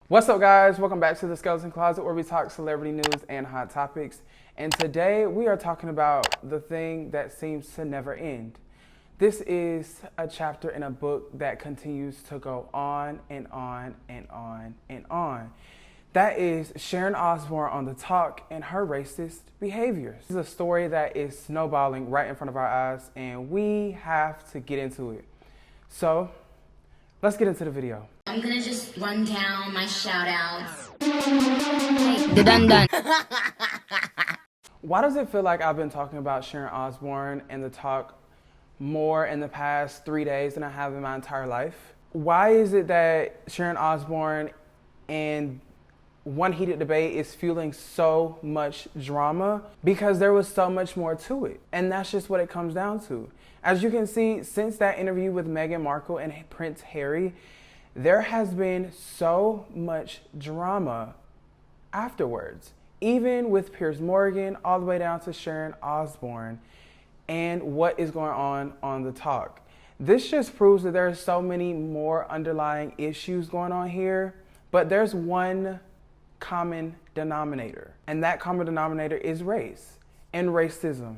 What's up, guys? Welcome back to the Skeleton Closet, where we talk celebrity news and hot topics. And today we are talking about the thing that seems to never end. This is a chapter in a book that continues to go on and on and on and on. That is Sharon Osbourne on the talk and her racist behaviors. This is a story that is snowballing right in front of our eyes, and we have to get into it. So let's get into the video. I'm gonna just run down my shout outs. Why does it feel like I've been talking about Sharon Osbourne and the talk more in the past 3 days than I have in my entire life? Why is it that Sharon Osbourne and one heated debate is fueling so much drama? Because there was so much more to it. And that's just what it comes down to. As you can see, since that interview with Meghan Markle and Prince Harry, there has been so much drama afterwards, even with Piers Morgan all the way down to Sharon Osbourne and what is going on the talk. This just proves that there are so many more underlying issues going on here, but there's one common denominator, and that common denominator is race and racism.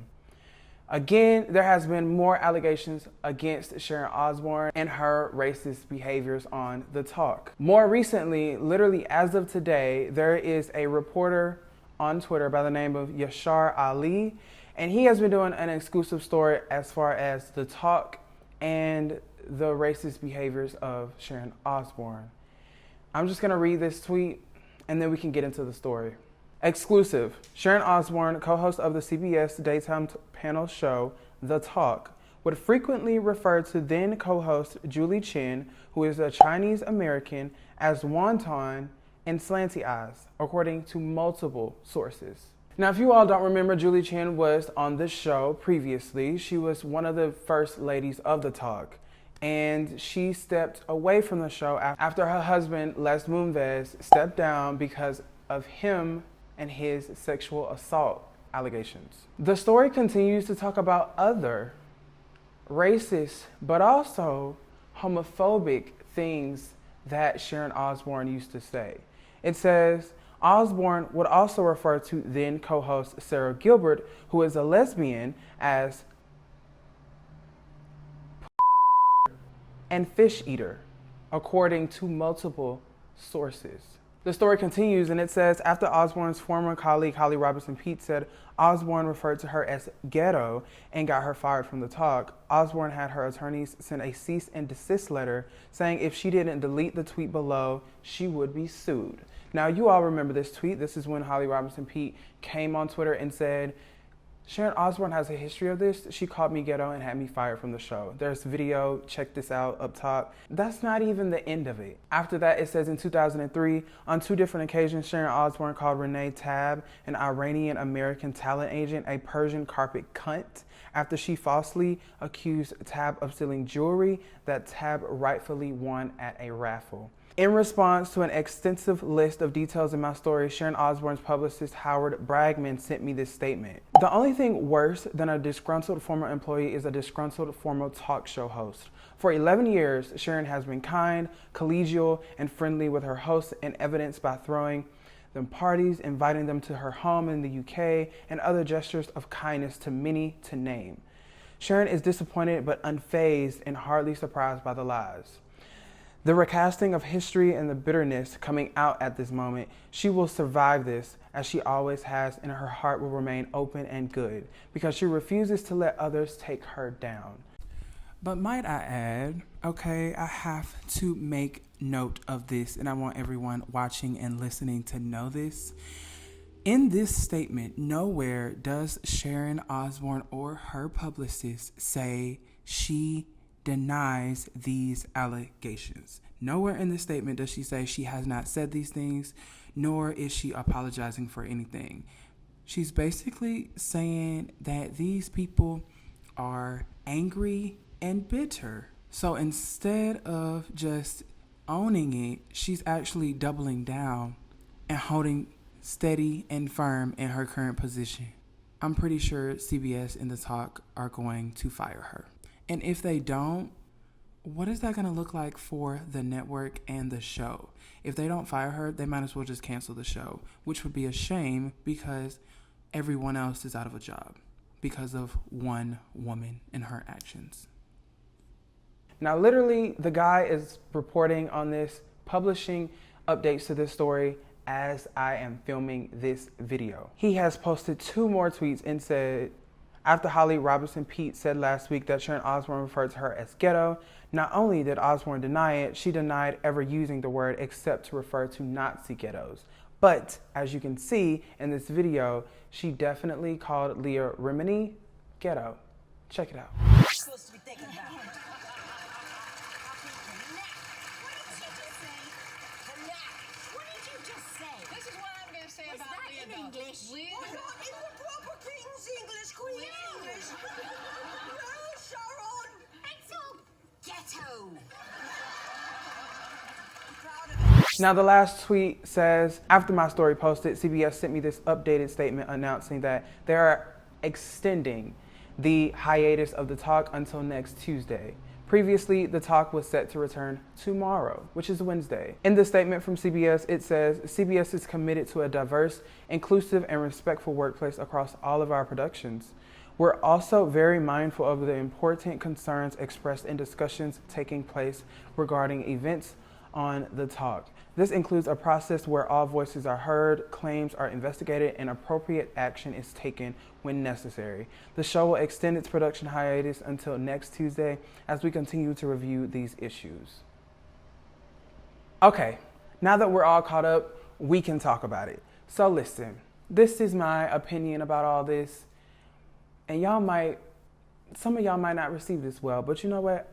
Again, there has been more allegations against Sharon Osbourne and her racist behaviors on the talk. More recently, literally as of today, there is a reporter on Twitter by the name of Yashar Ali, and he has been doing an exclusive story as far as the talk and the racist behaviors of Sharon Osbourne. I'm just gonna read this tweet and then we can get into the story. Exclusive. Sharon Osbourne, co-host of the CBS daytime panel show, The Talk, would frequently refer to then co-host Julie Chen, who is a Chinese American, as wonton and slanty eyes, according to multiple sources. Now, if you all don't remember, Julie Chen was on this show previously. She was one of the first ladies of The Talk, and she stepped away from the show after her husband, Les Moonves, stepped down because of him and his sexual assault allegations. The story continues to talk about other racist but also homophobic things that Sharon Osbourne used to say. It says, Osbourne would also refer to then co-host Sara Gilbert, who is a lesbian, as and fish eater, according to multiple sources. The story continues and it says, after Osbourne's former colleague Holly Robinson Peete said Osbourne referred to her as ghetto and got her fired from the talk, Osbourne had her attorneys send a cease and desist letter saying if she didn't delete the tweet below, she would be sued. Now, you all remember this tweet. This is when Holly Robinson Peete came on Twitter and said, Sharon Osbourne has a history of this. She called me ghetto and had me fired from the show. There's video, check this out up top. That's not even the end of it. After that, it says in 2003, on 2 different occasions, Sharon Osbourne called Renee Tabb, an Iranian-American talent agent, a Persian carpet cunt after she falsely accused Tabb of stealing jewelry that Tabb rightfully won at a raffle. In response to an extensive list of details in my story, Sharon Osbourne's publicist Howard Bragman sent me this statement. The only thing worse than a disgruntled former employee is a disgruntled former talk show host. For 11 years, Sharon has been kind, collegial, and friendly with her hosts, and evidenced by throwing them parties, inviting them to her home in the UK, and other gestures of kindness to many to name. Sharon is disappointed but unfazed and hardly surprised by the lies. The recasting of history and the bitterness coming out at this moment, she will survive this as she always has, and her heart will remain open and good because she refuses to let others take her down. But might I add, okay, I have to make note of this, and I want everyone watching and listening to know this. In this statement, nowhere does Sharon Osbourne or her publicist say she denies these allegations. Nowhere in this statement does she say she has not said these things, nor is she apologizing for anything. She's basically saying that these people are angry and bitter. So instead of just owning it, she's actually doubling down and holding steady and firm in her current position. I'm pretty sure CBS and The Talk are going to fire her. And if they don't, what is that going to look like for the network and the show? If they don't fire her, they might as well just cancel the show, which would be a shame because everyone else is out of a job because of one woman and her actions. Now, literally, the guy is reporting on this, publishing updates to this story as I am filming this video. He has posted 2 more tweets and said, after Holly Robinson Peete said last week that Sharon Osbourne referred to her as ghetto, not only did Osbourne deny it, she denied ever using the word except to refer to Nazi ghettos. But as you can see in this video, she definitely called Leah Remini ghetto. Check it out. English. Why not in the proper King's English, Queen's English? No, Sharon! It's all ghetto. Now, the last tweet says, after my story posted, CBS sent me this updated statement announcing that they are extending the hiatus of the talk until next Tuesday. Previously, the talk was set to return tomorrow, which is Wednesday. In the statement from CBS, it says, CBS is committed to a diverse, inclusive, and respectful workplace across all of our productions. We're also very mindful of the important concerns expressed in discussions taking place regarding events on the talk. This includes a process where all voices are heard, claims are investigated, and appropriate action is taken when necessary. The show will extend its production hiatus until next Tuesday as we continue to review these issues. Okay, now that we're all caught up, we can talk about it. So listen, this is my opinion about all this, and some of y'all might not receive this well, but you know what?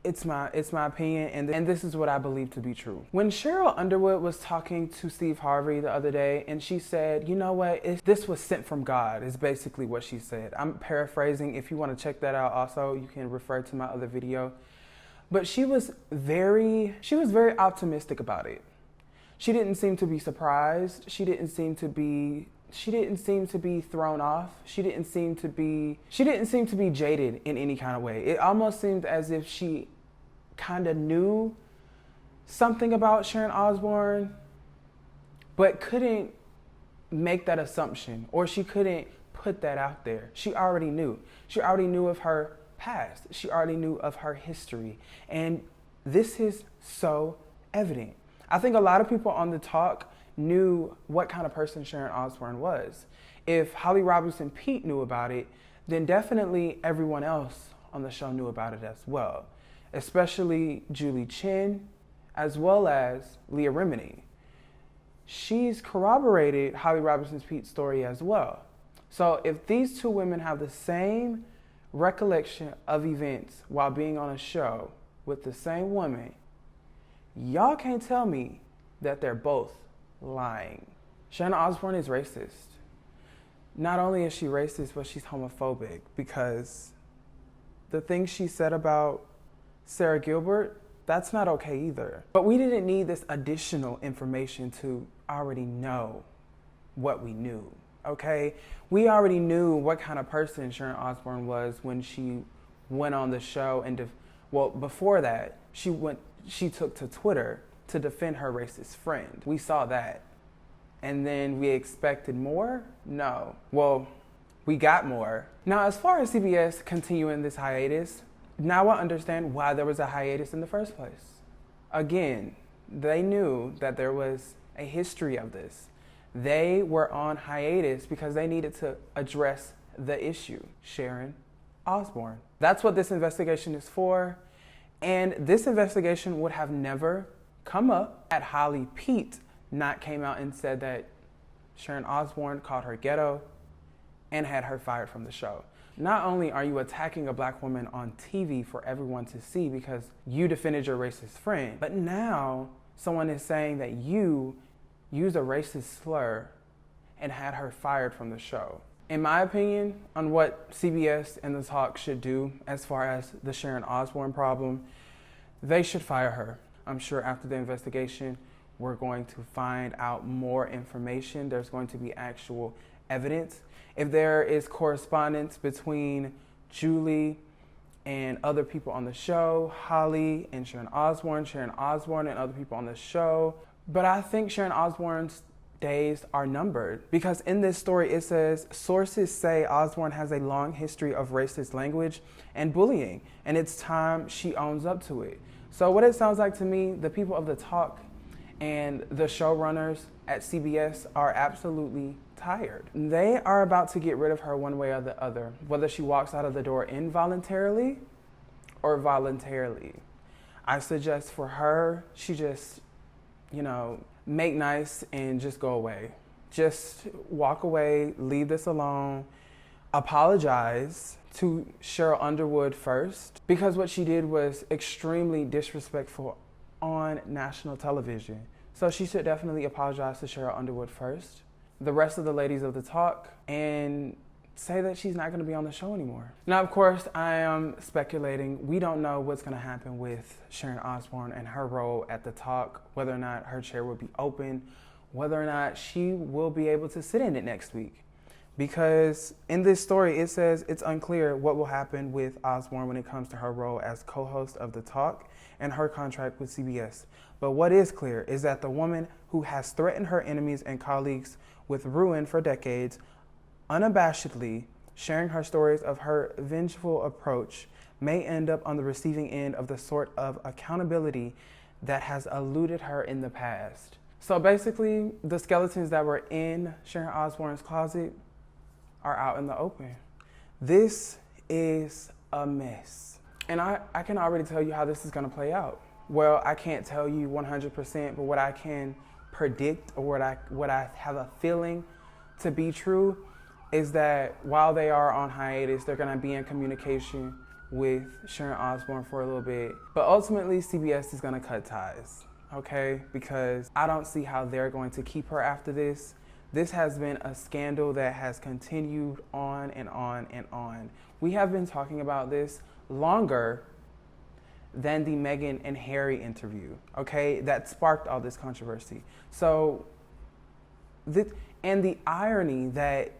It's my opinion, and this is what I believe to be true. When Cheryl Underwood was talking to Steve Harvey the other day, and she said, you know what, this was sent from God, is basically what she said. I'm paraphrasing. If you want to check that out also, you can refer to my other video. But she was very optimistic about it. She didn't seem to be surprised. She didn't seem to be thrown off. She didn't seem to be jaded in any kind of way. It almost seemed as if she kind of knew something about Sharon Osbourne, but couldn't make that assumption, or she couldn't put that out there. She already knew. She already knew of her past. She already knew of her history. And this is so evident. I think a lot of people on the talk knew what kind of person Sharon Osbourne was. If Holly Robinson Peete knew about it, then definitely everyone else on the show knew about it as well, especially Julie Chen, as well as Leah Remini. She's corroborated Holly Robinson Peete's story as well. So if these 2 women have the same recollection of events while being on a show with the same woman, y'all can't tell me that they're both lying. Sharon Osbourne is racist. Not only is she racist, but she's homophobic, because the things she said about Sarah Gilbert, that's not okay either. But we didn't need this additional information to already know what we knew, okay? We already knew what kind of person Sharon Osbourne was when she went on the show, and before that, she took to Twitter to defend her racist friend. We saw that. And then we expected more? No. Well, we got more. Now, as far as CBS continuing this hiatus, now I understand why there was a hiatus in the first place. Again, they knew that there was a history of this. They were on hiatus because they needed to address the issue, Sharon Osbourne. That's what this investigation is for. And this investigation would have never come up had Holly Peete not came out and said that Sharon Osbourne called her ghetto and had her fired from the show. Not only are you attacking a black woman on TV for everyone to see because you defended your racist friend, but now someone is saying that you used a racist slur and had her fired from the show. In my opinion, on what CBS and the talk should do as far as the Sharon Osbourne problem, they should fire her. I'm sure after the investigation, we're going to find out more information. There's going to be actual evidence. If there is correspondence between Julie and other people on the show, Holly and Sharon Osbourne and other people on the show. But I think Sharon Osbourne's days are numbered, because in this story it says, sources say Osbourne has a long history of racist language and bullying, and it's time she owns up to it. So what it sounds like to me, the people of the talk and the showrunners at CBS are absolutely tired. They are about to get rid of her one way or the other, whether she walks out of the door involuntarily or voluntarily. I suggest for her, she just, make nice and just go away. Just walk away, leave this alone, apologize to Sheryl Underwood first, because what she did was extremely disrespectful on national television. So she should definitely apologize to Sheryl Underwood first, the rest of the ladies of the talk, and say that she's not going to be on the show anymore. Now, of course, I am speculating. We don't know what's going to happen with Sharon Osbourne and her role at the talk, whether or not her chair will be open, whether or not she will be able to sit in it next week. Because in this story, it says it's unclear what will happen with Osbourne when it comes to her role as co-host of The Talk and her contract with CBS. But what is clear is that the woman who has threatened her enemies and colleagues with ruin for decades, unabashedly sharing her stories of her vengeful approach, may end up on the receiving end of the sort of accountability that has eluded her in the past. So basically, the skeletons that were in Sharon Osbourne's closet are out in the open. This is a mess. And I can already tell you how this is gonna play out. Well, I can't tell you 100%, but what I can predict, or what I have a feeling to be true, is that while they are on hiatus, they're gonna be in communication with Sharon Osbourne for a little bit. But ultimately, CBS is gonna cut ties, okay? Because I don't see how they're going to keep her after this. This has been a scandal that has continued on and on and on. We have been talking about this longer than the Meghan and Harry interview, okay? That sparked all this controversy. So, and the irony that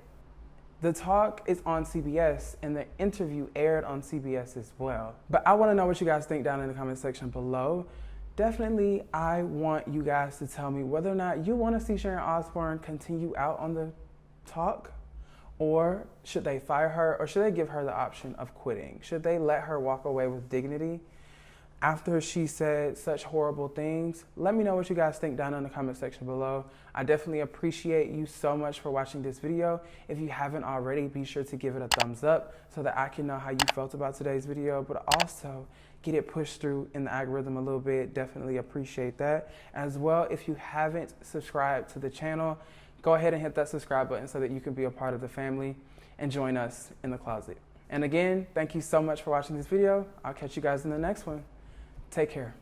The Talk is on CBS and the interview aired on CBS as well. But I wanna know what you guys think down in the comment section below. Definitely, I want you guys to tell me whether or not you want to see Sharon Osbourne continue out on The Talk, or should they fire her, or should they give her the option of quitting? Should they let her walk away with dignity after she said such horrible things? Let me know what you guys think down in the comment section below. I definitely appreciate you so much for watching this video. If you haven't already, be sure to give it a thumbs up so that I can know how you felt about today's video, but also get it pushed through in the algorithm a little bit. Definitely appreciate that. As well, if you haven't subscribed to the channel, go ahead and hit that subscribe button so that you can be a part of the family and join us in the closet. And again, thank you so much for watching this video. I'll catch you guys in the next one. Take care.